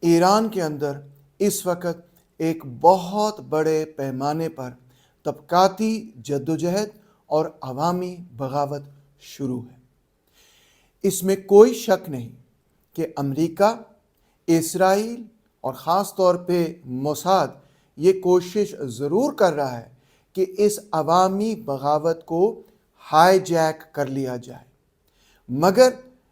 ایران کے اندر اس وقت ایک بہت بڑے پیمانے پر طبقاتی جدوجہد اور عوامی بغاوت شروع ہے۔ اس میں کوئی شک نہیں کہ امریکہ، اسرائیل اور خاص طور پہ موساد یہ کوشش ضرور کر رہا ہے کہ اس عوامی بغاوت کو ہائی جیک کر لیا جائے، مگر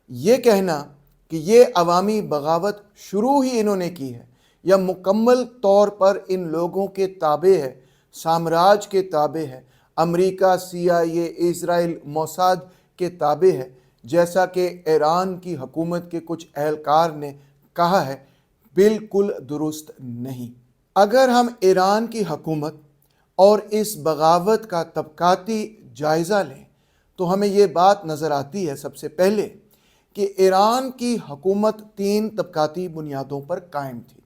یہ کہنا کہ یہ عوامی بغاوت شروع ہی انہوں نے کی ہے یا مکمل طور پر ان لوگوں کے تابع ہے، سامراج کے تابع ہے، امریکہ، CIA، اسرائیل، موساد کے تابع ہے، جیسا کہ ایران کی حکومت کے کچھ اہلکار نے کہا ہے، بالکل درست نہیں۔ اگر ہم ایران کی حکومت اور اس بغاوت کا طبقاتی جائزہ لیں تو ہمیں یہ بات نظر آتی ہے سب سے پہلے کہ ایران کی حکومت 3 طبقاتی بنیادوں پر قائم تھی۔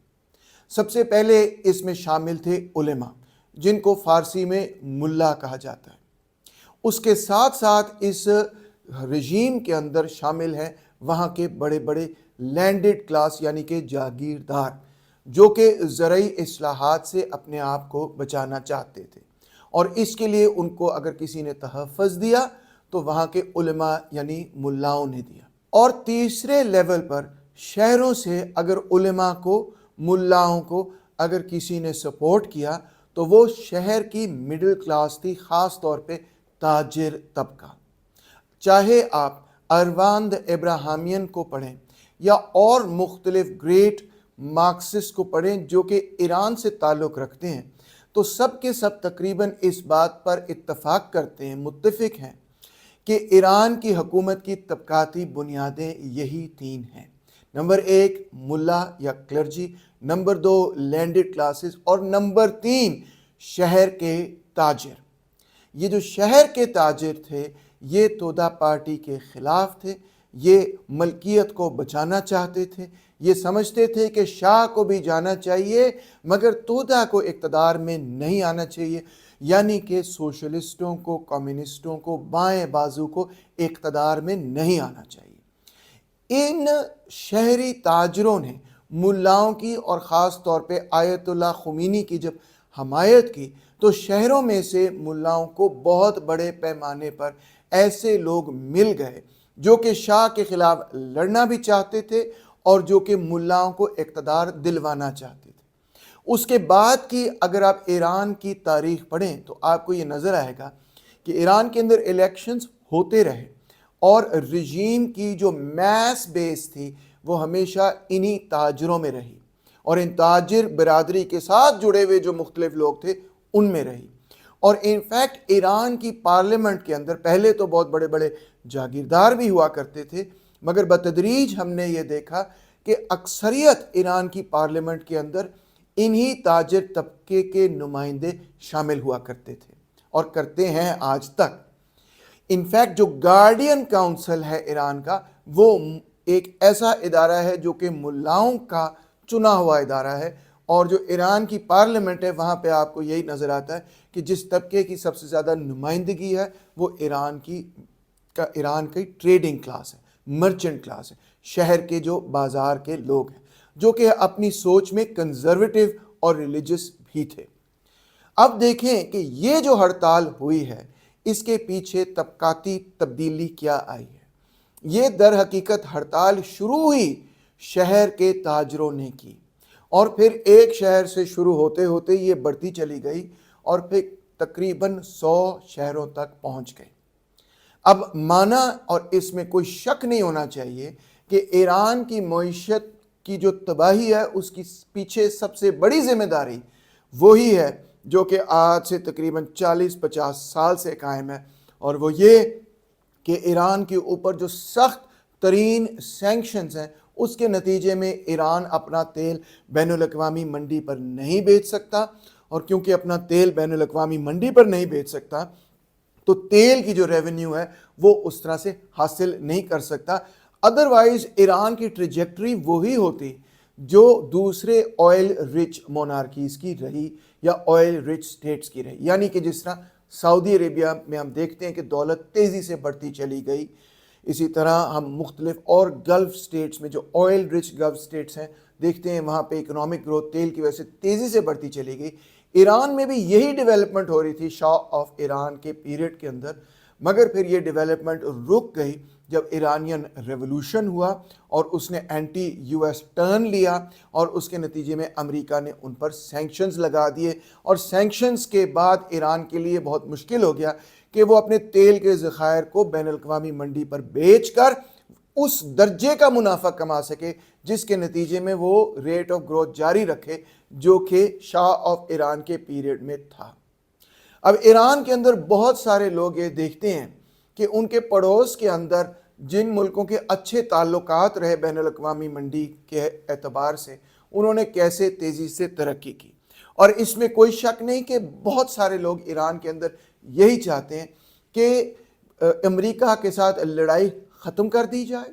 سب سے پہلے اس میں شامل تھے علماء، جن کو فارسی میں ملا کہا جاتا ہے۔ اس کے ساتھ ساتھ اس رژیم کے اندر شامل ہیں وہاں کے بڑے بڑے لینڈڈ کلاس یعنی کہ جاگیردار، جو کہ زرعی اصلاحات سے اپنے آپ کو بچانا چاہتے تھے، اور اس کے لیے ان کو اگر کسی نے تحفظ دیا تو وہاں کے علماء یعنی ملاؤں نے دیا۔ اور تیسرے لیول پر شہروں سے اگر علماء کو، ملاؤں کو اگر کسی نے سپورٹ کیا تو وہ شہر کی مڈل کلاس تھی، خاص طور پہ تاجر طبقہ۔ چاہے آپ اروند ابراہیمیان کو پڑھیں یا اور مختلف گریٹ مارکسسٹ کو پڑھیں جو کہ ایران سے تعلق رکھتے ہیں، تو سب کے سب تقریباً اس بات پر اتفاق کرتے ہیں، متفق ہیں کہ ایران کی حکومت کی طبقاتی بنیادیں یہی 3 ہیں۔ نمبر 1 ملا یا کلرجی، نمبر 2 لینڈڈ کلاسز، اور نمبر 3 شہر کے تاجر۔ یہ جو شہر کے تاجر تھے یہ تودا پارٹی کے خلاف تھے، یہ ملکیت کو بچانا چاہتے تھے، یہ سمجھتے تھے کہ شاہ کو بھی جانا چاہیے مگر تودا کو اقتدار میں نہیں آنا چاہیے، یعنی کہ سوشلسٹوں کو، کمیونسٹوں کو، بائیں بازو کو اقتدار میں نہیں آنا چاہیے۔ ان شہری تاجروں نے ملاؤں کی اور خاص طور پہ آیت اللہ خمینی کی جب حمایت کی تو شہروں میں سے ملاؤں کو بہت بڑے پیمانے پر ایسے لوگ مل گئے جو کہ شاہ کے خلاف لڑنا بھی چاہتے تھے اور جو کہ ملاؤں کو اقتدار دلوانا چاہتے تھے۔ اس کے بعد کی اگر آپ ایران کی تاریخ پڑھیں تو آپ کو یہ نظر آئے گا کہ ایران کے اندر الیکشنز ہوتے رہے اور رژیم کی جو میس بیس تھی وہ ہمیشہ انہی تاجروں میں رہی، اور ان تاجر برادری کے ساتھ جڑے ہوئے جو مختلف لوگ تھے ان میں رہی۔ اور انفیکٹ ایران کی پارلیمنٹ کے اندر پہلے تو بہت بڑے بڑے جاگیردار بھی ہوا کرتے تھے، مگر بتدریج ہم نے یہ دیکھا کہ اکثریت ایران کی پارلیمنٹ کے اندر انہی تاجر طبقے کے نمائندے شامل ہوا کرتے تھے اور کرتے ہیں آج تک۔ انفیکٹ جو گارڈین کاؤنسل ہے ایران کا، وہ ایک ایسا ادارہ ہے جو کہ ملاؤں کا چنا ہوا ادارہ ہے، اور جو ایران کی پارلیمنٹ ہے وہاں پہ آپ کو یہی نظر آتا ہے کہ جس طبقے کی سب سے زیادہ نمائندگی ہے وہ ایران کی ٹریڈنگ کلاس ہے، مرچنٹ کلاس ہے، شہر کے جو بازار کے لوگ ہیں، جو کہ اپنی سوچ میں کنزرویٹو اور ریلیجس بھی تھے۔ اب دیکھیں کہ یہ جو ہڑتال ہوئی ہے اس کے پیچھے طبقاتی تبدیلی کیا آئی ہے۔ یہ در حقیقت ہڑتال شروع ہی شہر کے تاجروں نے کی، اور پھر ایک شہر سے شروع ہوتے ہوتے یہ بڑھتی چلی گئی اور پھر تقریباً 100 شہروں تک پہنچ گئی۔ اب مانا اور اس میں کوئی شک نہیں ہونا چاہیے کہ ایران کی معیشت کی جو تباہی ہے اس کی پیچھے سب سے بڑی ذمہ داری وہی ہے جو کہ آج سے تقریباً 40-50 سال سے قائم ہے، اور وہ یہ کہ ایران کے اوپر جو سخت ترین سینکشنز ہیں اس کے نتیجے میں ایران اپنا تیل بین الاقوامی منڈی پر نہیں بیچ سکتا، اور کیونکہ اپنا تیل بین الاقوامی منڈی پر نہیں بیچ سکتا تو تیل کی جو ریونیو ہے وہ اس طرح سے حاصل نہیں کر سکتا۔ ادروائز ایران کی ٹریجیکٹری وہی ہوتی جو دوسرے آئل رچ مونارکیز کی رہی یا آئل رچ سٹیٹس کی رہی، یعنی کہ جس طرح سعودی عربیہ میں ہم دیکھتے ہیں کہ دولت تیزی سے بڑھتی چلی گئی، اسی طرح ہم مختلف اور گلف سٹیٹس میں جو آئل رچ گلف سٹیٹس ہیں دیکھتے ہیں وہاں پہ اکنامک گروتھ تیل کی وجہ سے تیزی سے بڑھتی چلی گئی۔ ایران میں بھی یہی ڈیولپمنٹ ہو رہی تھی شاہ آف ایران کے پیریڈ کے اندر، مگر پھر یہ ڈیولپمنٹ رک گئی جب ایرانین ریولوشن ہوا اور اس نے اینٹی یو ایس ٹرن لیا، اور اس کے نتیجے میں امریکہ نے ان پر سینکشنز لگا دیے، اور سینکشنز کے بعد ایران کے لیے بہت مشکل ہو گیا کہ وہ اپنے تیل کے ذخائر کو بین الاقوامی منڈی پر بیچ کر اس درجے کا منافع کما سکے جس کے نتیجے میں وہ ریٹ آف گروتھ جاری رکھے جو کہ شاہ آف ایران کے پیریڈ میں تھا۔ اب ایران کے اندر بہت سارے لوگ یہ دیکھتے ہیں کہ ان کے پڑوس کے اندر جن ملکوں کے اچھے تعلقات رہے بین الاقوامی منڈی کے اعتبار سے، انہوں نے کیسے تیزی سے ترقی کی، اور اس میں کوئی شک نہیں کہ بہت سارے لوگ ایران کے اندر یہی چاہتے ہیں کہ امریکہ کے ساتھ لڑائی ختم کر دی جائے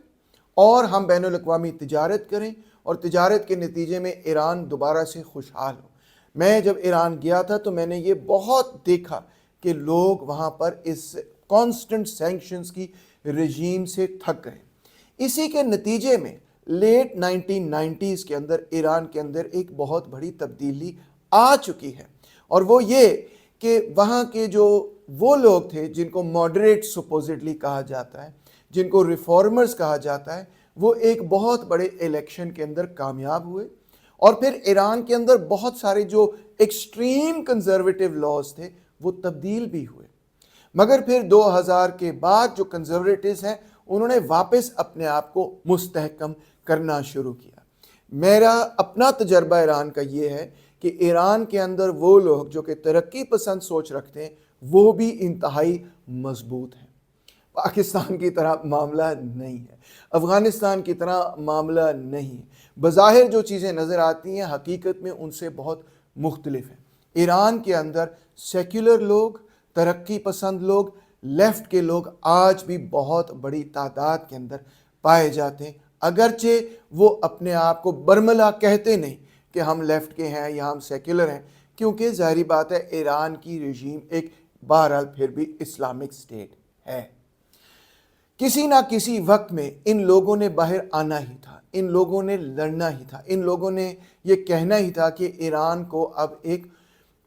اور ہم بین الاقوامی تجارت کریں، اور تجارت کے نتیجے میں ایران دوبارہ سے خوشحال ہو۔ میں جب ایران گیا تھا تو میں نے یہ بہت دیکھا کہ لوگ وہاں پر اس کانسٹنٹ سینکشنز کی رجیم سے تھک گئے۔ اسی کے نتیجے میں لیٹ 1990s کے اندر ایران کے اندر ایک بہت بڑی تبدیلی آ چکی ہے، اور وہ یہ کہ وہاں کے جو وہ لوگ تھے جن کو ماڈریٹ سپوزٹلی کہا جاتا ہے، جن کو ریفارمرز کہا جاتا ہے، وہ ایک بہت بڑے الیکشن کے اندر کامیاب ہوئے، اور پھر ایران کے اندر بہت سارے جو ایکسٹریم کنزرویٹو لاز تھے وہ تبدیل بھی ہوئے، مگر پھر 2000 کے بعد جو کنزرویٹوز ہیں انہوں نے واپس اپنے آپ کو مستحکم کرنا شروع کیا۔ میرا اپنا تجربہ ایران کا یہ ہے کہ ایران کے اندر وہ لوگ جو کہ ترقی پسند سوچ رکھتے ہیں وہ بھی انتہائی مضبوط ہیں۔ پاکستان کی طرح معاملہ نہیں ہے، افغانستان کی طرح معاملہ نہیں ہے، بظاہر جو چیزیں نظر آتی ہیں حقیقت میں ان سے بہت مختلف ہیں۔ ایران کے اندر سیکولر لوگ، ترقی پسند لوگ، لیفٹ کے لوگ آج بھی بہت بڑی تعداد کے اندر پائے جاتے ہیں، اگرچہ وہ اپنے آپ کو برملا کہتے نہیں کہ ہم لیفٹ کے ہیں یا ہم سیکولر ہیں، کیونکہ ظاہری بات ہے ایران کی رژیم ایک بہرحال پھر بھی اسلامک سٹیٹ ہے۔ کسی نہ کسی وقت میں ان لوگوں نے باہر آنا ہی تھا، ان لوگوں نے لڑنا ہی تھا، ان لوگوں نے یہ کہنا ہی تھا کہ ایران کو اب ایک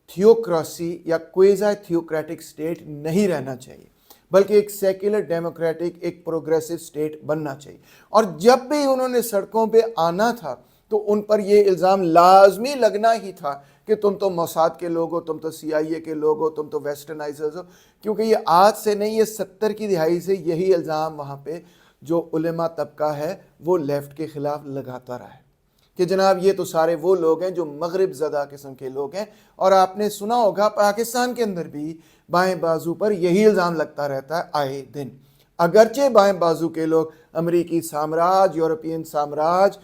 تھیوکریسی یا کوئزا تھیوکریٹک سٹیٹ نہیں رہنا چاہیے، بلکہ ایک سیکولر ڈیموکریٹک ایک پروگریسو سٹیٹ بننا چاہیے۔ اور جب بھی انہوں نے سڑکوں پہ آنا تھا تو ان پر یہ الزام لازمی لگنا ہی تھا کہ تم تو موساد کے لوگ ہو، تم تو CIA کے لوگ ہو، تم تو ویسٹرنائزرز ہو، کیونکہ یہ آج سے نہیں، یہ 70 کی دہائی سے یہی الزام وہاں پہ جو علماء طبقہ ہے وہ لیفٹ کے خلاف لگاتا رہا ہے کہ جناب یہ تو سارے وہ لوگ ہیں جو مغرب زدہ قسم کے لوگ ہیں۔ اور آپ نے سنا ہوگا پاکستان کے اندر بھی بائیں بازو پر یہی الزام لگتا رہتا ہے آئے دن، اگرچہ بائیں بازو کے لوگ امریکی سامراج، یورپین سامراج،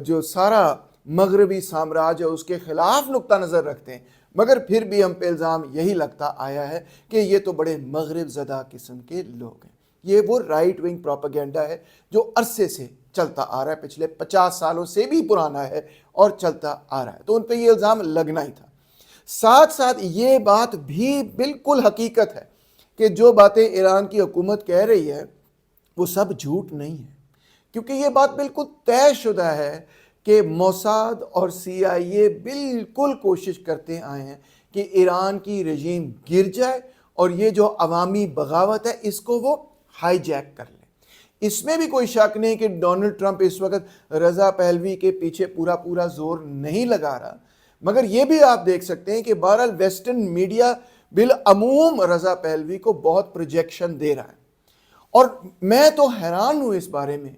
جو سارا مغربی سامراج ہے اس کے خلاف نقطہ نظر رکھتے ہیں، مگر پھر بھی ہم پہ الزام یہی لگتا آیا ہے کہ یہ تو بڑے مغرب زدہ قسم کے لوگ ہیں۔ یہ وہ رائٹ ونگ پروپیگنڈا ہے جو عرصے سے چلتا آ رہا ہے، پچھلے 50 سالوں سے بھی پرانا ہے اور چلتا آ رہا ہے، تو ان پہ یہ الزام لگنا ہی تھا۔ ساتھ ساتھ یہ بات بھی بالکل حقیقت ہے کہ جو باتیں ایران کی حکومت کہہ رہی ہے وہ سب جھوٹ نہیں ہے، کیونکہ یہ بات بالکل طے شدہ ہے کہ موساد اور CIA بالکل کوشش کرتے آئے ہیں کہ ایران کی رژیم گر جائے اور یہ جو عوامی بغاوت ہے اس کو وہ ہائی جیک کر لیں۔ اس میں بھی کوئی شک نہیں کہ ڈونلڈ ٹرمپ اس وقت رضا پہلوی کے پیچھے پورا زور نہیں لگا رہا، مگر یہ بھی آپ دیکھ سکتے ہیں کہ بہرحال ویسٹرن میڈیا بالعموم رضا پہلوی کو بہت پروجیکشن دے رہا ہے، اور میں تو حیران ہوں اس بارے میں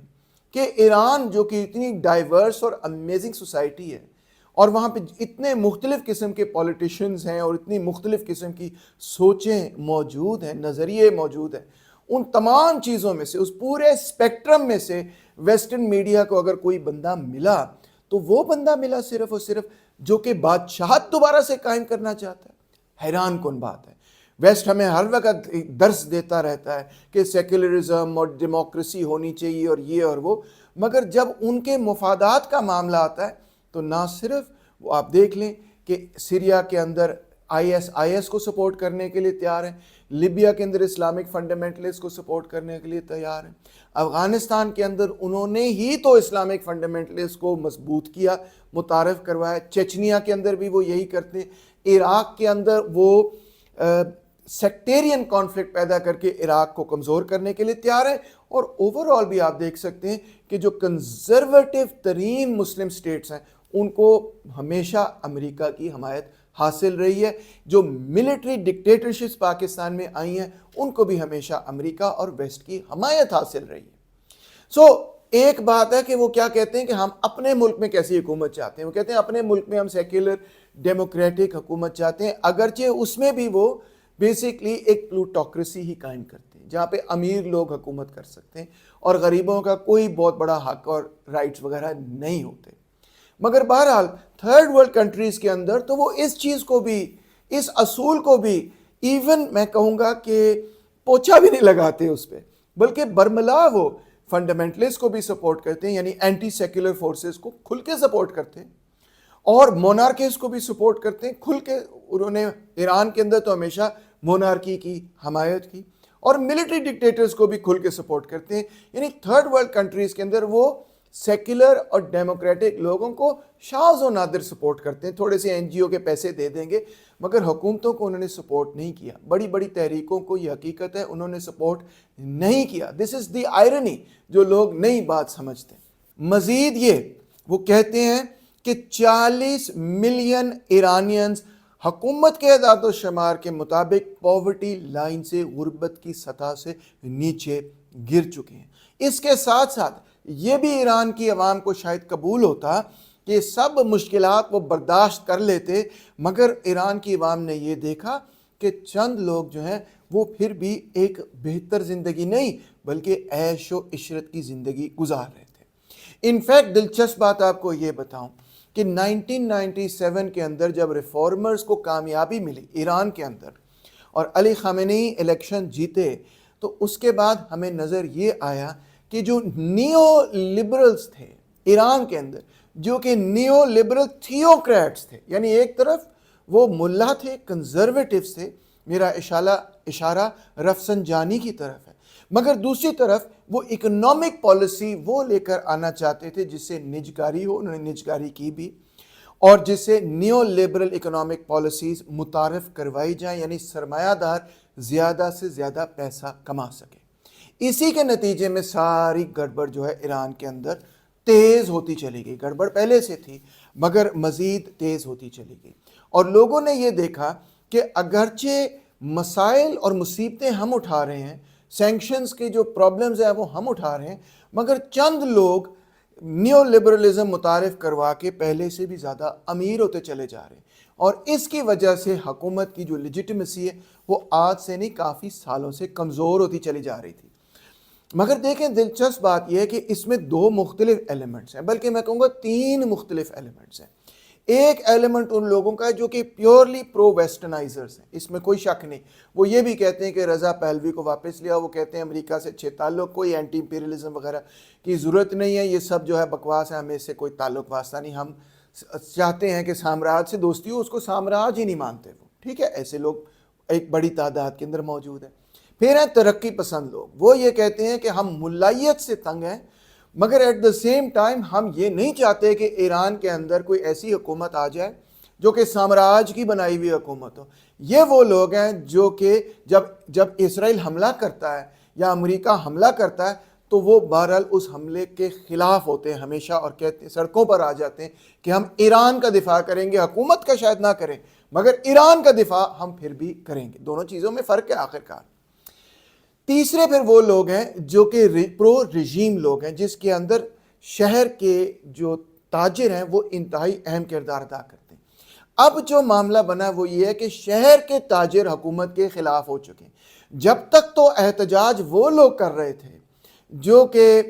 کہ ایران جو کہ اتنی ڈائیورس اور امیزنگ سوسائٹی ہے، اور وہاں پہ اتنے مختلف قسم کے پولیٹیشنز ہیں اور اتنی مختلف قسم کی سوچیں موجود ہیں، نظریے موجود ہیں، ان تمام چیزوں میں سے، اس پورے اسپیکٹرم میں سے ویسٹرن میڈیا کو اگر کوئی بندہ ملا تو وہ بندہ ملا صرف اور صرف جو کہ بادشاہت دوبارہ سے قائم کرنا چاہتا ہے۔ حیران کن بات ہے، ویسٹ ہمیں ہر وقت درس دیتا رہتا ہے کہ سیکولرزم اور ڈیموکریسی ہونی چاہیے اور یہ اور وہ، مگر جب ان کے مفادات کا معاملہ آتا ہے تو نہ صرف وہ، آپ دیکھ لیں کہ سیریا کے اندر IS کو سپورٹ کرنے کے لیے تیار ہیں، لیبیا کے اندر اسلامک فنڈامنٹلسٹ کو سپورٹ کرنے کے لیے تیار ہیں، افغانستان کے اندر انہوں نے ہی تو اسلامک فنڈامنٹلسٹ کو مضبوط کیا، متعارف کروایا، چچنیا کے اندر بھی وہ یہی کرتے ہیں، عراق کے اندر وہ سیکٹیرین کانفلکٹ پیدا کر کے عراق کو کمزور کرنے کے لیے تیار ہے، اور اوورآل بھی آپ دیکھ سکتے ہیں کہ جو کنزرویٹو ترین مسلم سٹیٹس ہیں ان کو ہمیشہ امریکہ کی حمایت حاصل رہی ہے، جو ملٹری ڈکٹیٹرشپس پاکستان میں آئی ہیں ان کو بھی ہمیشہ امریکہ اور ویسٹ کی حمایت حاصل رہی ہے۔ ایک بات ہے کہ وہ کیا کہتے ہیں کہ ہم اپنے ملک میں کیسی حکومت چاہتے ہیں، وہ کہتے ہیں اپنے ملک میں ہم سیکولر ڈیموکریٹک حکومت چاہتے ہیں، اگرچہ اس میں بھی وہ بیسیکلی ایک پلوٹوکریسی ہی قائم کرتے ہیں جہاں پہ امیر لوگ حکومت کر سکتے ہیں اور غریبوں کا کوئی بہت بڑا حق اور رائٹس وغیرہ نہیں ہوتے۔ مگر بہرحال تھرڈ ورلڈ کنٹریز کے اندر تو وہ اس چیز کو بھی، اس اصول کو بھی ایون میں کہوں گا کہ پوچھا بھی نہیں لگاتے اس پہ، بلکہ برملا وہ فنڈامنٹلسٹ کو بھی سپورٹ کرتے ہیں، یعنی اینٹی سیکولر فورسز کو کھل کے سپورٹ کرتے ہیں، اور مونارکیز کو بھی سپورٹ کرتے ہیں کھل کے۔ انہوں نے ایران کے اندر تو ہمیشہ مونارکی کی حمایت کی، اور ملٹری ڈکٹیٹرز کو بھی کھل کے سپورٹ کرتے ہیں، یعنی تھرڈ ورلڈ کنٹریز کے اندر وہ سیکولر اور ڈیموکریٹک لوگوں کو شاذ و نادر سپورٹ کرتے ہیں، تھوڑے سے NGO کے پیسے دے دیں گے، مگر حکومتوں کو انہوں نے سپورٹ نہیں کیا، بڑی بڑی تحریکوں کو، یہ حقیقت ہے، انہوں نے سپورٹ نہیں کیا۔ دس از دی آئرنی، جو لوگ نئی بات سمجھتے ہیں۔ مزید یہ وہ کہتے ہیں کہ 40 ملین ایرانینز حکومت کے اعداد و شمار کے مطابق پاورٹی لائن سے، غربت کی سطح سے نیچے گر چکے ہیں۔ اس کے ساتھ ساتھ یہ بھی ایران کی عوام کو شاید قبول ہوتا کہ سب مشکلات وہ برداشت کر لیتے، مگر ایران کی عوام نے یہ دیکھا کہ چند لوگ جو ہیں وہ پھر بھی ایک بہتر زندگی نہیں بلکہ عیش و عشرت کی زندگی گزار رہے تھے۔ انفیکٹ دلچسپ بات آپ کو یہ بتاؤں کہ 1997 کے اندر جب ریفارمرز کو کامیابی ملی ایران کے اندر اور علی خامنئی الیکشن جیتے، تو اس کے بعد ہمیں نظر یہ آیا کہ جو نیو لبرلز تھے ایران کے اندر، جو کہ نیو لبرل تھیوکریٹس تھے، یعنی ایک طرف وہ ملا تھے، کنزرویٹیوز تھے، میرا اشارہ رفسنجانی کی طرف ہے، مگر دوسری طرف وہ اکنامک پالیسی وہ لے کر آنا چاہتے تھے جس سے نجکاری ہو، انہوں نے نجکاری کی بھی، اور جس سے نیو لیبرل اکنامک پالیسیز متعارف کروائی جائیں، یعنی سرمایہ دار زیادہ سے زیادہ پیسہ کما سکے۔ اسی کے نتیجے میں ساری گڑبڑ جو ہے ایران کے اندر تیز ہوتی چلی گئی، گڑبڑ پہلے سے تھی مگر مزید تیز ہوتی چلی گئی، اور لوگوں نے یہ دیکھا کہ اگرچہ مسائل اور مصیبتیں ہم اٹھا رہے ہیں، سینکشنز کی جو پرابلمز ہیں وہ ہم اٹھا رہے ہیں، مگر چند لوگ نیو لبرلزم متعارف کروا کے پہلے سے بھی زیادہ امیر ہوتے چلے جا رہے ہیں، اور اس کی وجہ سے حکومت کی جو لیجٹمیسی ہے وہ آج سے نہیں کافی سالوں سے کمزور ہوتی چلی جا رہی تھی۔ مگر دیکھیں دلچسپ بات یہ ہے کہ اس میں 2 مختلف ایلیمنٹس ہیں، بلکہ میں کہوں گا 3 مختلف ایلیمنٹس ہیں۔ ایک ایلیمنٹ ان لوگوں کا ہے جو کہ پیورلی پرو ویسٹرنائزرز ہیں، اس میں کوئی شک نہیں، وہ یہ بھی کہتے ہیں کہ رضا پہلوی کو واپس لیا، وہ کہتے ہیں امریکہ سے اچھے تعلق، کوئی اینٹی امپیریلزم وغیرہ کی ضرورت نہیں ہے، یہ سب جو ہے بکواس ہے، ہمیں اس سے کوئی تعلق واسطہ نہیں، ہم چاہتے ہیں کہ سامراج سے دوستی ہو، اس کو سامراج ہی نہیں مانتے وہ، ٹھیک ہے، ایسے لوگ ایک بڑی تعداد کے اندر موجود ہیں۔ پھر ہیں ترقی پسند لوگ، وہ یہ کہتے ہیں کہ ہم ملائیت سے تنگ ہیں، مگر ایٹ دا سیم ٹائم ہم یہ نہیں چاہتے کہ ایران کے اندر کوئی ایسی حکومت آ جائے جو کہ سامراج کی بنائی ہوئی حکومت ہو۔ یہ وہ لوگ ہیں جو کہ جب اسرائیل حملہ کرتا ہے یا امریکہ حملہ کرتا ہے تو وہ بہرحال اس حملے کے خلاف ہوتے ہیں ہمیشہ، اور کہتے ہیں، سڑکوں پر آ جاتے ہیں کہ ہم ایران کا دفاع کریں گے، حکومت کا شاید نہ کریں مگر ایران کا دفاع ہم پھر بھی کریں گے۔ دونوں چیزوں میں فرق ہے آخرکار۔ تیسرے پھر وہ لوگ ہیں جو کہ پرو رژیم لوگ ہیں، جس کے اندر شہر کے جو تاجر ہیں وہ انتہائی اہم کردار ادا کرتے ہیں۔ اب جو معاملہ بنا وہ یہ ہے کہ شہر کے تاجر حکومت کے خلاف ہو چکے ہیں۔ جب تک تو احتجاج وہ لوگ کر رہے تھے جو کہ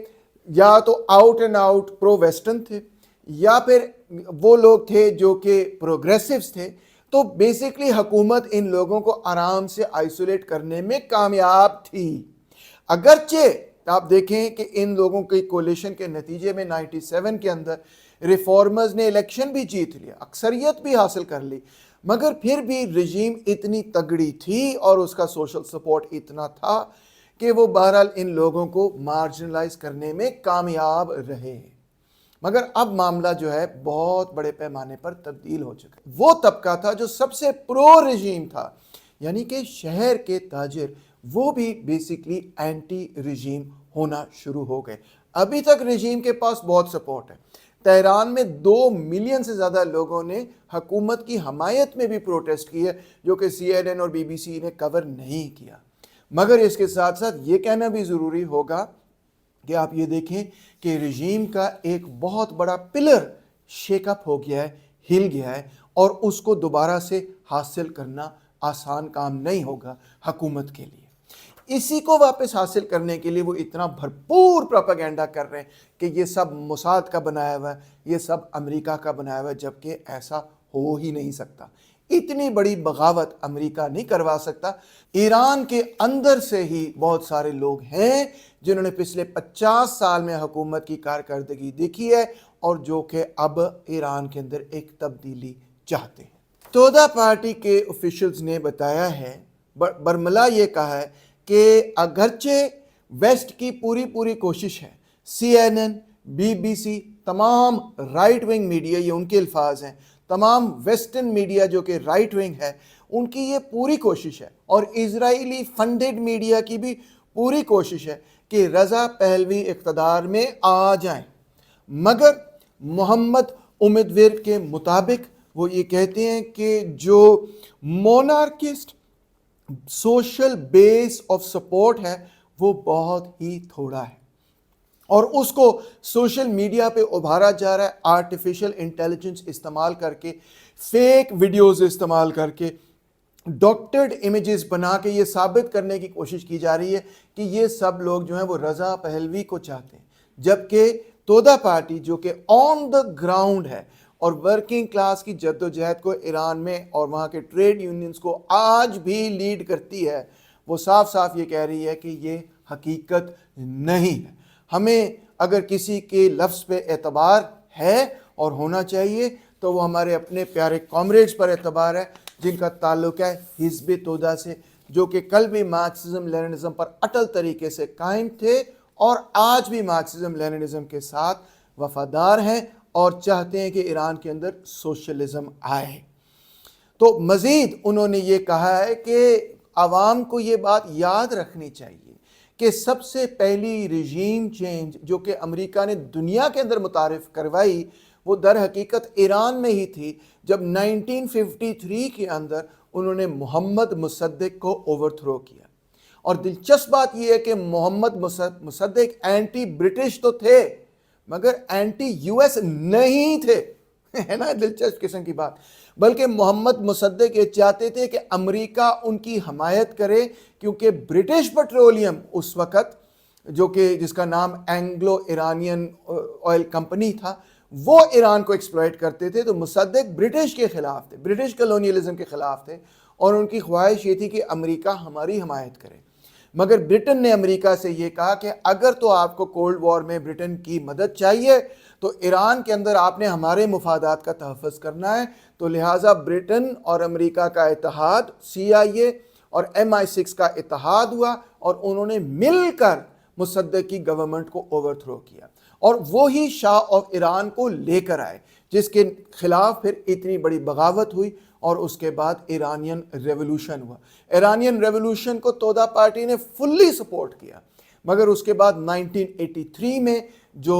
یا تو out and out pro western تھے یا پھر وہ لوگ تھے جو کہ پروگریسوز تھے، تو بیسیکلی حکومت ان لوگوں کو آرام سے آئسولیٹ کرنے میں کامیاب تھی۔ اگرچہ آپ دیکھیں کہ ان لوگوں کی کولیشن کے نتیجے میں 97 کے اندر ریفارمرز نے الیکشن بھی جیت لیا, اکثریت بھی حاصل کر لی, مگر پھر بھی رجیم اتنی تگڑی تھی اور اس کا سوشل سپورٹ اتنا تھا کہ وہ بہرحال ان لوگوں کو مارجنلائز کرنے میں کامیاب رہے. مگر اب معاملہ جو ہے بہت بڑے پیمانے پر تبدیل ہو چکا ہے. وہ طبقہ تھا جو سب سے پرو رجیم تھا, یعنی کہ شہر کے تاجر, وہ بھی بیسیکلی اینٹی رجیم ہونا شروع ہو گئے. ابھی تک رجیم کے پاس بہت سپورٹ ہے. تہران میں 2 ملین سے زیادہ لوگوں نے حکومت کی حمایت میں بھی پروٹیسٹ کی ہے, جو کہ CNN اور BBC نے کور نہیں کیا. مگر اس کے ساتھ ساتھ یہ کہنا بھی ضروری ہوگا کہ آپ یہ دیکھیں کہ رجیم کا ایک بہت بڑا پلر شیک اپ ہو گیا ہے, ہل گیا ہے, اور اس کو دوبارہ سے حاصل کرنا آسان کام نہیں ہوگا حکومت کے لیے. اسی کو واپس حاصل کرنے کے لیے وہ اتنا بھرپور پروپیگنڈا کر رہے ہیں کہ یہ سب موساد کا بنایا ہوا ہے, یہ سب امریکہ کا بنایا ہوا ہے, جبکہ ایسا ہو ہی نہیں سکتا. اتنی بڑی بغاوت امریکہ نہیں کروا سکتا. ایران کے اندر سے ہی بہت سارے لوگ ہیں جنہوں نے پچھلے 50 سال میں حکومت کی کارکردگی دیکھی ہے اور جو کہ اب ایران کے اندر ایک تبدیلی چاہتے ہیں. تودا پارٹی کے آفیشلز نے بتایا ہے, برملا یہ کہا ہے کہ اگرچہ ویسٹ کی پوری کوشش ہے, CNN, BBC, تمام رائٹ ونگ میڈیا, یہ ان کے الفاظ ہیں, تمام ویسٹرن میڈیا جو کہ رائٹ ونگ ہے, ان کی یہ پوری کوشش ہے, اور اسرائیلی فنڈڈ میڈیا کی بھی پوری کوشش ہے کہ رضا پہلوی اقتدار میں آ جائیں. مگر محمد امیدوار کے مطابق وہ یہ کہتے ہیں کہ جو مونارکسٹ سوشل بیس آف سپورٹ ہے وہ بہت ہی تھوڑا ہے, اور اس کو سوشل میڈیا پہ ابھارا جا رہا ہے آرٹیفیشل انٹیلیجنس استعمال کر کے, فیک ویڈیوز استعمال کر کے, ڈاکٹرڈ امیجز بنا کے یہ ثابت کرنے کی کوشش کی جا رہی ہے کہ یہ سب لوگ جو ہیں وہ رضا پہلوی کو چاہتے ہیں. جبکہ تودا پارٹی جو کہ آن دا گراؤنڈ ہے اور ورکنگ کلاس کی جد و جہد کو ایران میں اور وہاں کے ٹریڈ یونینز کو آج بھی لیڈ کرتی ہے, وہ صاف صاف یہ کہہ رہی ہے کہ یہ حقیقت نہیں ہے. ہمیں اگر کسی کے لفظ پہ اعتبار ہے اور ہونا چاہیے تو وہ ہمارے اپنے پیارے کامریڈز پر اعتبار ہے جن کا تعلق ہے حزب تودا سے, جو کہ کل بھی مارکسزم لیننزم پر اٹل طریقے سے قائم تھے اور آج بھی مارکسزم لیننزم کے ساتھ وفادار ہیں اور چاہتے ہیں کہ ایران کے اندر سوشلزم آئے. تو مزید انہوں نے یہ کہا ہے کہ عوام کو یہ بات یاد رکھنی چاہیے کہ سب سے پہلی رجیم چینج جو کہ امریکہ نے دنیا کے اندر متعارف کروائی وہ در حقیقت ایران میں ہی تھی, جب 1953 کے اندر انہوں نے محمد مصدق کو اوور تھرو کیا. اور دلچسپ بات یہ ہے کہ محمد مصدق اینٹی برٹش تو تھے مگر اینٹی US نہیں تھے, ہے نا دلچسپ قسم کی بات. بلکہ محمد مصدق یہ چاہتے تھے کہ امریکہ ان کی حمایت کرے, کیونکہ برٹش پیٹرولیم اس وقت جو کہ جس کا نام اینگلو ایرانین آئل کمپنی تھا وہ ایران کو ایکسپلائٹ کرتے تھے. تو مصدق برٹش کے خلاف تھے, برٹش کلونیلزم کے خلاف تھے, اور ان کی خواہش یہ تھی کہ امریکہ ہماری حمایت کرے. مگر برٹن نے امریکہ سے یہ کہا کہ اگر تو آپ کو کولڈ وار میں برٹن کی مدد چاہیے تو ایران کے اندر آپ نے ہمارے مفادات کا تحفظ کرنا ہے. تو لہٰذا برٹن اور امریکہ کا اتحاد, CIA اور MI6 کا اتحاد ہوا اور انہوں نے مل کر مصدق کی گورنمنٹ کو اوور تھرو کیا, اور وہی شاہ آف ایران کو لے کر آئے جس کے خلاف پھر اتنی بڑی بغاوت ہوئی اور اس کے بعد ایرانین ریولوشن ہوا. ایرانین ریولوشن کو تودا پارٹی نے فلی سپورٹ کیا, مگر اس کے بعد 1983 میں جو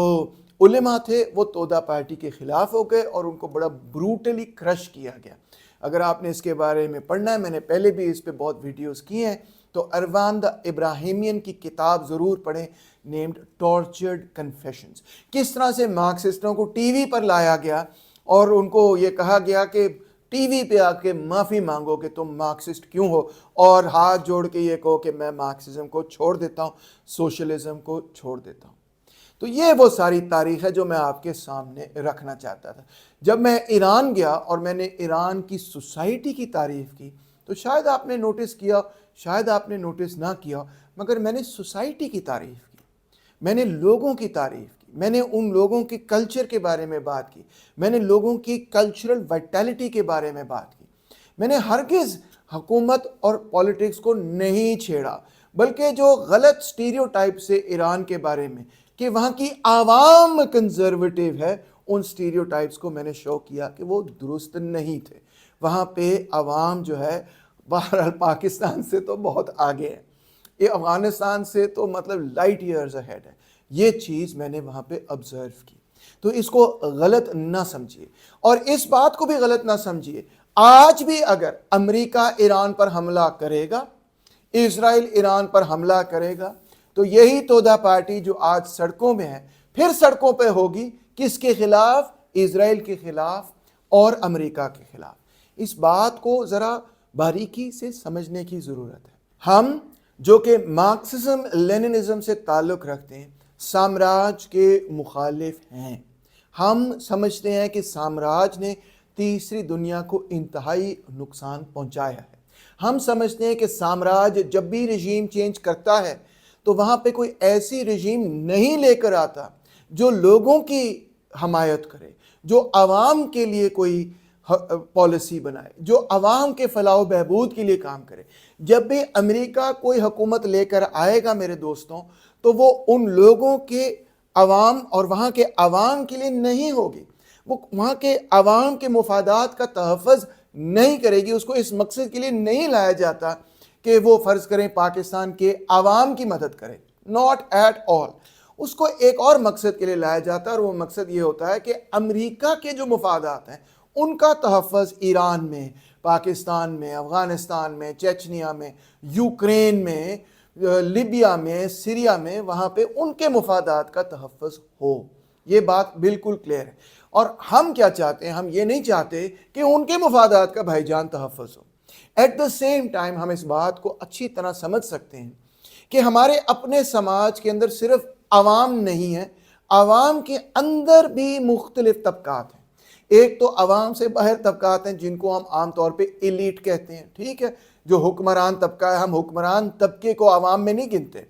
علماء تھے وہ تودا پارٹی کے خلاف ہو گئے اور ان کو بڑا بروٹلی کرش کیا گیا. اگر آپ نے اس کے بارے میں پڑھنا ہے, میں نے پہلے بھی اس پہ بہت ویڈیوز کی ہیں, تو اروان دا ابراہیمین کی کتاب ضرور پڑھیں, نیمڈ ٹارچرڈ کنفیشنز. کس طرح سے مارکسسٹوں کو ٹی وی پر لایا گیا اور ان کو یہ کہا گیا کہ ٹی وی پہ آ کے معافی مانگو کہ تم مارکسسٹ کیوں ہو, اور ہاتھ جوڑ کے یہ کہو کہ میں مارکسزم کو چھوڑ دیتا ہوں, سوشلزم کو چھوڑ دیتا ہوں. تو یہ وہ ساری تاریخ ہے جو میں آپ کے سامنے رکھنا چاہتا تھا. جب میں ایران گیا اور میں نے ایران کی سوسائٹی کی تعریف کی تو شاید آپ نے نوٹس کیا, شاید آپ نے نوٹس نہ کیا, مگر میں نے سوسائٹی کی تعریف کی, میں نے لوگوں کی تعریف کی, میں نے ان لوگوں کے کلچر کے بارے میں بات کی، میں نے لوگوں کی کلچرل وائٹیلٹی کے بارے میں بات کی۔ میں نے ہرگز حکومت اور پالیٹکس کو نہیں چھیڑا، بلکہ جو غلط سٹیریوٹائپ سے ایران کے بارے میں کہ وہاں کی عوام کنزرویٹو ہے، ان سٹیریوٹائپس کو میں نے شو کیا کہ وہ درست نہیں تھے۔ وہاں پہ عوام جو ہے بہرحال پاکستان سے تو بہت آگے ہے، یہ افغانستان سے تو مطلب لائٹ ایئرز اہیڈ ہے۔ یہ چیز میں نے وہاں پہ آبزرو کی، تو اس کو غلط نہ سمجھیے، اور اس بات کو بھی غلط نہ سمجھیے۔ آج بھی اگر امریکہ ایران پر حملہ کرے گا، اسرائیل ایران پر حملہ کرے گا، تو یہی تودا پارٹی جو آج سڑکوں میں ہے پھر سڑکوں پہ ہوگی، کس کے خلاف؟ اسرائیل کے خلاف اور امریکہ کے خلاف۔ اس بات کو ذرا باریکی سے سمجھنے کی ضرورت ہے۔ ہم جو کہ مارکسزم لیننزم سے تعلق رکھتے ہیں، سامراج کے مخالف ہیں۔ ہم سمجھتے ہیں کہ سامراج نے تیسری دنیا کو انتہائی نقصان پہنچایا ہے۔ ہم سمجھتے ہیں کہ سامراج جب بھی رژیم چینج کرتا ہے تو وہاں پہ کوئی ایسی رژیم نہیں لے کر آتا جو لوگوں کی حمایت کرے، جو عوام کے لیے کوئی پالیسی بنائے، جو عوام کے فلاح و بہبود کے لیے کام کرے۔ جب بھی امریکہ کوئی حکومت لے کر آئے گا میرے دوستوں، تو وہ ان لوگوں کے عوام اور وہاں کے عوام کے لیے نہیں ہوگی، وہ وہاں کے عوام کے مفادات کا تحفظ نہیں کرے گی۔ اس کو اس مقصد کے لیے نہیں لایا جاتا کہ وہ فرض کریں پاکستان کے عوام کی مدد کرے، not at all۔ اس کو ایک اور مقصد کے لیے لایا جاتا ہے، اور وہ مقصد یہ ہوتا ہے کہ امریکہ کے جو مفادات ہیں ان کا تحفظ ایران میں، پاکستان میں، افغانستان میں، چچنیا میں، یوکرین میں، لیبیا میں، سیریا میں، وہاں پہ ان کے مفادات کا تحفظ ہو۔ یہ بات بالکل کلیئر ہے۔ اور ہم کیا چاہتے ہیں؟ ہم یہ نہیں چاہتے کہ ان کے مفادات کا بھائی جان تحفظ ہو۔ ایٹ دا سیم ٹائم ہم اس بات کو اچھی طرح سمجھ سکتے ہیں کہ ہمارے اپنے سماج کے اندر صرف عوام نہیں ہے، عوام کے اندر بھی مختلف طبقات ہیں۔ ایک تو عوام سے باہر طبقات ہیں جن کو ہم عام طور پہ ایلیٹ کہتے ہیں، ٹھیک ہے، جو حکمران طبقہ ہے۔ ہم حکمران طبقے کو عوام میں نہیں گنتے،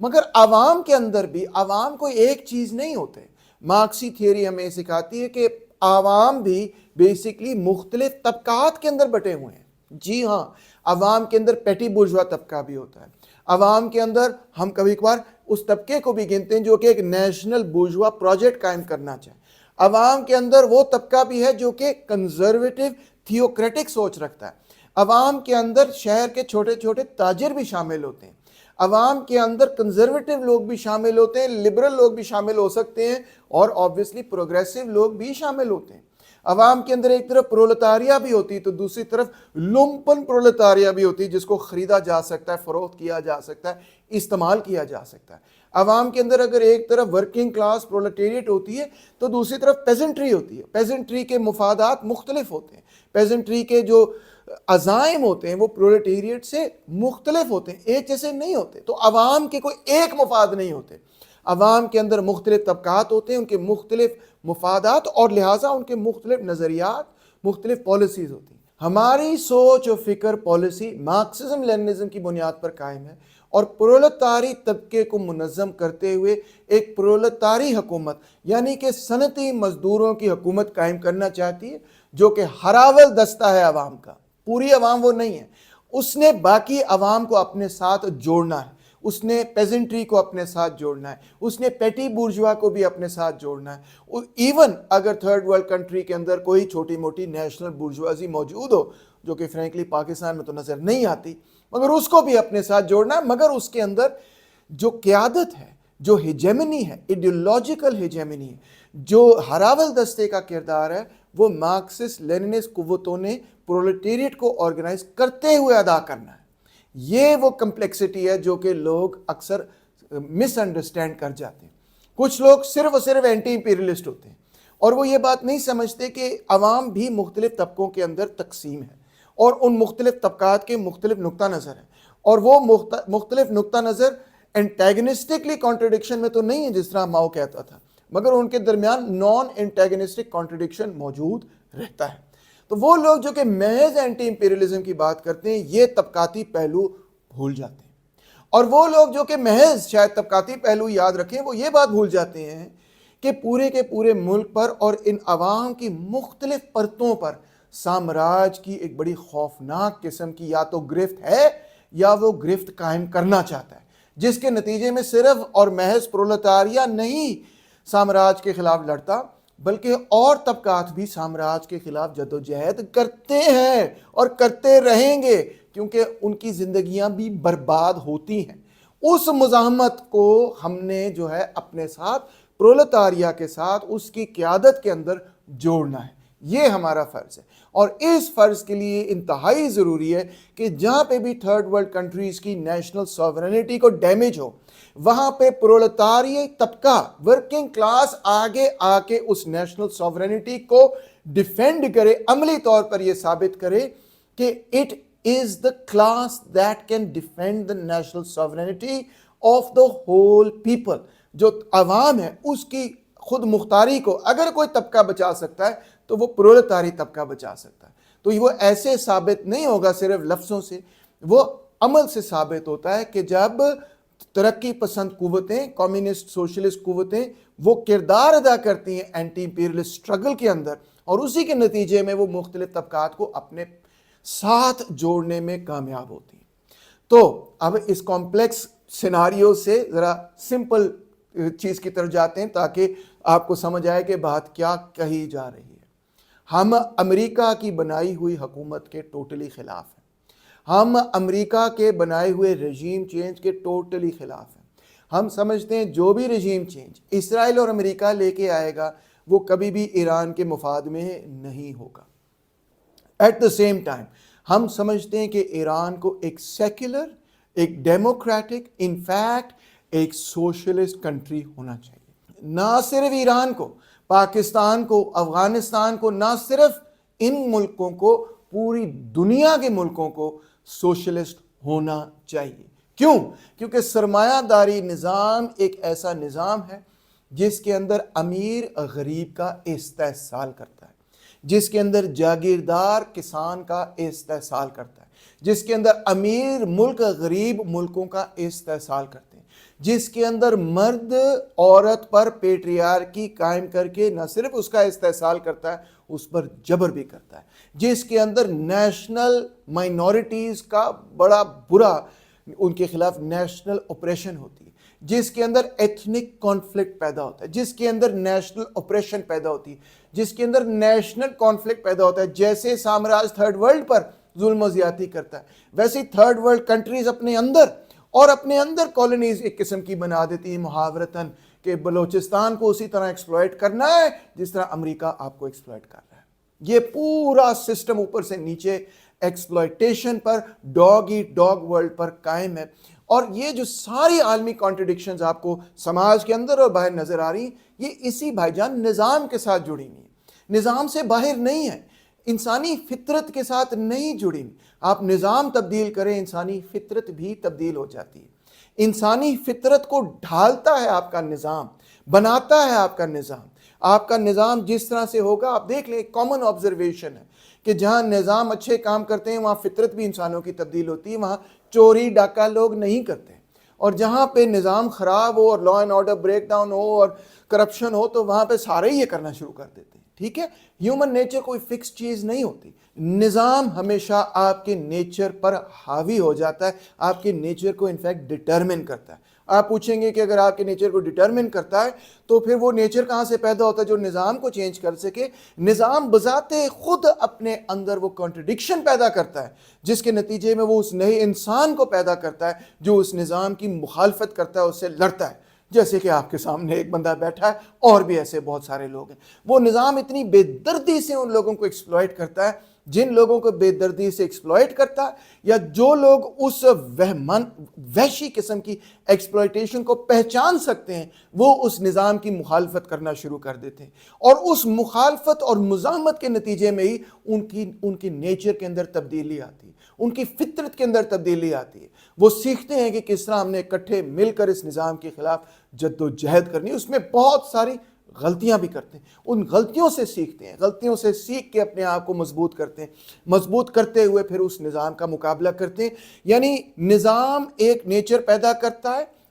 مگر عوام کے اندر بھی عوام کوئی ایک چیز نہیں ہوتے۔ مارکسی تھیوری ہمیں سکھاتی ہے کہ عوام بھی بیسیکلی مختلف طبقات کے اندر بٹے ہوئے ہیں۔ جی ہاں، عوام کے اندر پیٹی بورژوا طبقہ بھی ہوتا ہے۔ عوام کے اندر ہم کبھی کبھار اس طبقے کو بھی گنتے ہیں جو کہ ایک نیشنل بورژوا پروجیکٹ قائم کرنا چاہے۔ عوام کے اندر وہ طبقہ بھی ہے جو کہ کنزرویٹو تھیوکریٹک سوچ رکھتا ہے۔ عوام کے اندر شہر کے چھوٹے چھوٹے تاجر بھی شامل ہوتے ہیں۔ عوام کے اندر کنزرویٹو لوگ بھی شامل ہوتے ہیں، لبرل لوگ بھی شامل ہو سکتے ہیں، اور آبویسلی پروگریسو لوگ بھی شامل ہوتے ہیں۔ عوام کے اندر ایک طرف پرولتاریہ بھی ہوتی ہے تو دوسری طرف لمپن پرولتاریہ بھی ہوتی ہے، جس کو خریدا جا سکتا ہے، فروخت کیا جا سکتا ہے، استعمال کیا جا سکتا ہے۔ عوام کے اندر اگر ایک طرف ورکنگ کلاس پرولٹیریٹ ہوتی ہے تو دوسری طرف پیزنٹری ہوتی ہے۔ پیزنٹری کے مفادات مختلف ہوتے ہیں، پیزنٹری کے جو عزائم ہوتے ہیں وہ پرولٹیریٹ سے مختلف ہوتے ہیں، ایک جیسے نہیں ہوتے۔ تو عوام کے کوئی ایک مفاد نہیں ہوتے، عوام کے اندر مختلف طبقات ہوتے ہیں، ان کے مختلف مفادات، اور لہٰذا ان کے مختلف نظریات، مختلف پالیسیز ہوتی ہیں۔ ہماری سوچ و فکر پالیسی مارکسزم لیننزم کی بنیاد پر قائم ہے، اور پرولتاری طبقے کو منظم کرتے ہوئے ایک پرولتاری حکومت یعنی کہ صنعتی مزدوروں کی حکومت قائم کرنا چاہتی ہے، جو کہ ہراول دستہ ہے عوام کا۔ پوری عوام وہ نہیں ہے، اس نے باقی عوام کو اپنے ساتھ جوڑنا ہے، اس نے پیزنٹری کو اپنے ساتھ جوڑنا ہے، اس نے پیٹی بورژوا کو بھی اپنے ساتھ جوڑنا ہے۔ ایون اگر تھرڈ ورلڈ کنٹری کے اندر کوئی چھوٹی موٹی نیشنل بورژوازی موجود ہو، جو کہ فرینکلی پاکستان میں تو نظر نہیں آتی، مگر اس کو بھی اپنے ساتھ جوڑنا ہے۔ مگر اس کے اندر جو قیادت ہے، جو ہیجیمنی ہے، ایڈیولوجیکل ہیجیمنی ہے، جو ہراول دستے کا کردار ہے، وہ مارکسسٹ لیننسٹ قوتوں نے پرولٹیریٹ کو آرگنائز کرتے ہوئے ادا کرنا ہے۔ یہ وہ کمپلیکسٹی ہے جو کہ لوگ اکثر مس انڈرسٹینڈ کر جاتے ہیں۔ کچھ لوگ صرف اور صرف اینٹی امپیریلسٹ ہوتے ہیں، اور وہ یہ بات نہیں سمجھتے کہ عوام بھی مختلف طبقوں کے اندر تقسیم ہے، اور ان مختلف طبقات کے مختلف نقطہ نظر ہیں، اور وہ مختلف نقطہ نظر انٹیگنسٹکلی کانٹرڈکشن میں تو نہیں ہے جس طرح ماؤ کہتا تھا، مگر ان کے درمیان نان انٹیگنسٹک کانٹرڈکشن موجود رہتا ہے۔ تو وہ لوگ جو کہ محض اینٹی امپیریلزم کی بات کرتے ہیں، یہ طبقاتی پہلو بھول جاتے ہیں، اور وہ لوگ جو کہ محض شاید طبقاتی پہلو یاد رکھیں، وہ یہ بات بھول جاتے ہیں کہ پورے کے پورے ملک پر اور ان عوام کی مختلف پرتوں پر سامراج کی ایک بڑی خوفناک قسم کی یا تو گرفت ہے یا وہ گرفت قائم کرنا چاہتا ہے، جس کے نتیجے میں صرف اور محض پرولتاریہ نہیں سامراج کے خلاف لڑتا، بلکہ اور طبقات بھی سامراج کے خلاف جدوجہد کرتے ہیں اور کرتے رہیں گے، کیونکہ ان کی زندگیاں بھی برباد ہوتی ہیں۔ اس مزاحمت کو ہم نے جو ہے اپنے ساتھ پرولتاریہ کے ساتھ اس کی قیادت کے اندر جوڑنا ہے، یہ ہمارا فرض ہے۔ اور اس فرض کے لیے انتہائی ضروری ہے کہ جہاں پہ بھی تھرڈ ورلڈ کنٹریز کی نیشنل سوورنٹی کو ڈیمیج ہو، وہاں پہ پرولتاریہ طبقہ ورکنگ کلاس آگے آ کے اس نیشنل سوورنٹی کو ڈیفینڈ کرے، عملی طور پر یہ ثابت کرے کہ it is the class that can defend the national sovereignty of the whole people۔ جو عوام ہے اس کی خود مختاری کو اگر کوئی طبقہ بچا سکتا ہے تو وہ پرولتاری طبقہ بچا سکتا ہے۔ تو وہ ایسے ثابت نہیں ہوگا صرف لفظوں سے، وہ عمل سے ثابت ہوتا ہے کہ جب ترقی پسند قوتیں، کمیونسٹ سوشلسٹ قوتیں وہ کردار ادا کرتی ہیں اینٹی امپیریلسٹ اسٹرگل کے اندر، اور اسی کے نتیجے میں وہ مختلف طبقات کو اپنے ساتھ جوڑنے میں کامیاب ہوتی ہیں۔ تو اب اس کمپلیکس سیناریو سے ذرا سمپل چیز کی طرف جاتے ہیں تاکہ آپ کو سمجھ آئے کہ بات کیا کہی جا رہی ہے۔ ہم امریکہ کی بنائی ہوئی حکومت کے ٹوٹلی خلاف ہیں، ہم امریکہ کے بنائے ہوئے رجیم چینج کے ٹوٹلی خلاف ہیں۔ ہم سمجھتے ہیں جو بھی رجیم چینج اسرائیل اور امریکہ لے کے آئے گا وہ کبھی بھی ایران کے مفاد میں نہیں ہوگا۔ ایٹ دا سیم ٹائم ہم سمجھتے ہیں کہ ایران کو ایک سیکولر، ایک ڈیموکریٹک، انفیکٹ ایک سوشلسٹ کنٹری ہونا چاہیے۔ نہ صرف ایران کو، پاکستان کو، افغانستان کو، نہ صرف ان ملکوں کو، پوری دنیا کے ملکوں کو سوشلسٹ ہونا چاہیے۔ کیوں؟ کیونکہ سرمایہ داری نظام ایک ایسا نظام ہے جس کے اندر امیر غریب کا استحصال کرتا ہے، جس کے اندر جاگیردار کسان کا استحصال کرتا ہے، جس کے اندر امیر ملک غریب ملکوں کا استحصال کرتے ہیں، جس کے اندر مرد عورت پر پیٹریارکی قائم کر کے نہ صرف اس کا استحصال کرتا ہے، اس پر جبر بھی کرتا ہے، جس کے اندر نیشنل مائنورٹیز کا بڑا برا ان کے خلاف نیشنل اپریشن ہوتی ہے، جس کے اندر ایتھنک کانفلکٹ پیدا ہوتا ہے، جس کے اندر نیشنل اپریشن پیدا ہوتی ہے، جس کے اندر نیشنل کانفلکٹ پیدا ہوتا ہے۔ جیسے سامراج تھرڈ ورلڈ پر ظلم و زیادتی کرتا ہے، ویسے تھرڈ ورلڈ کنٹریز اپنے اندر کالونیز ایک قسم کی بنا دیتی ہیں محاورتاً کہ بلوچستان کو اسی طرح ایکسپلائٹ کرنا ہے جس طرح امریکہ آپ کو ایکسپلائٹ کر رہا ہے۔ یہ پورا سسٹم اوپر سے نیچے ایکسپلائٹیشن پر، ڈاگ ایٹ ڈاگ ورلڈ پر قائم ہے۔ اور یہ جو ساری عالمی کانٹرڈکشنز آپ کو سماج کے اندر اور باہر نظر آ رہی ہیں، یہ اسی بھائی جان نظام کے ساتھ جڑی ہوئی ہیں، نظام سے باہر نہیں ہے، انسانی فطرت کے ساتھ نہیں جڑی ہوئی۔ آپ نظام تبدیل کریں، انسانی فطرت بھی تبدیل ہو جاتی ہے۔ انسانی فطرت کو ڈھالتا ہے آپ کا نظام، بناتا ہے آپ کا نظام۔ آپ کا نظام جس طرح سے ہوگا، آپ دیکھ لیں، کامن آبزرویشن ہے کہ جہاں نظام اچھے کام کرتے ہیں وہاں فطرت بھی انسانوں کی تبدیل ہوتی ہے، وہاں چوری ڈاکہ لوگ نہیں کرتے، اور جہاں پہ نظام خراب ہو اور law and order break down ہو اور کرپشن ہو تو وہاں پہ سارے یہ کرنا شروع کر دیتے ہیں۔ ٹھیک ہے، ہیومن نیچر کوئی فکس چیز نہیں ہوتی، نظام ہمیشہ آپ کے نیچر پر حاوی ہو جاتا ہے، آپ کے نیچر کو انفیکٹ ڈٹرمن کرتا ہے۔ آپ پوچھیں گے کہ اگر آپ کے نیچر کو ڈٹرمن کرتا ہے تو پھر وہ نیچر کہاں سے پیدا ہوتا ہے جو نظام کو چینج کر سکے؟ نظام بذات خود اپنے اندر وہ کنٹرڈکشن پیدا کرتا ہے، جس کے نتیجے میں وہ اس نئے انسان کو پیدا کرتا ہے جو اس نظام کی مخالفت کرتا ہے، اس سے لڑتا ہے۔ جیسے کہ آپ کے سامنے ایک بندہ بیٹھا ہے، اور بھی ایسے بہت سارے لوگ ہیں۔ وہ نظام اتنی بے دردی سے ان لوگوں کو ایکسپلائٹ کرتا ہے، جن لوگوں کو بے دردی سے ایکسپلائٹ کرتا ہے، یا جو لوگ اس وحشی قسم کی ایکسپلائٹیشن کو پہچان سکتے ہیں، وہ اس نظام کی مخالفت کرنا شروع کر دیتے ہیں، اور اس مخالفت اور مزاحمت کے نتیجے میں ہی ان کی نیچر کے اندر تبدیلی آتی ہے، ان کی فطرت کے اندر تبدیلی آتی ہے۔ وہ سیکھتے ہیں کہ کس طرح ہم نے اکٹھے مل کر اس نظام کے خلاف جد و جہد کرنی ہے۔ اس میں بہت ساری غلطیاں بھی کرتے ہیں، ان غلطیوں سے سیکھتے ہیں، غلطیوں سے سیکھ کے اپنے آپ کو مضبوط کرتے ہیں، مضبوط کرتے ہوئے پھر اس نظام کا مقابلہ کرتے ہیں۔ یعنی نظام ایک نیچر پیدا کرتا ہے،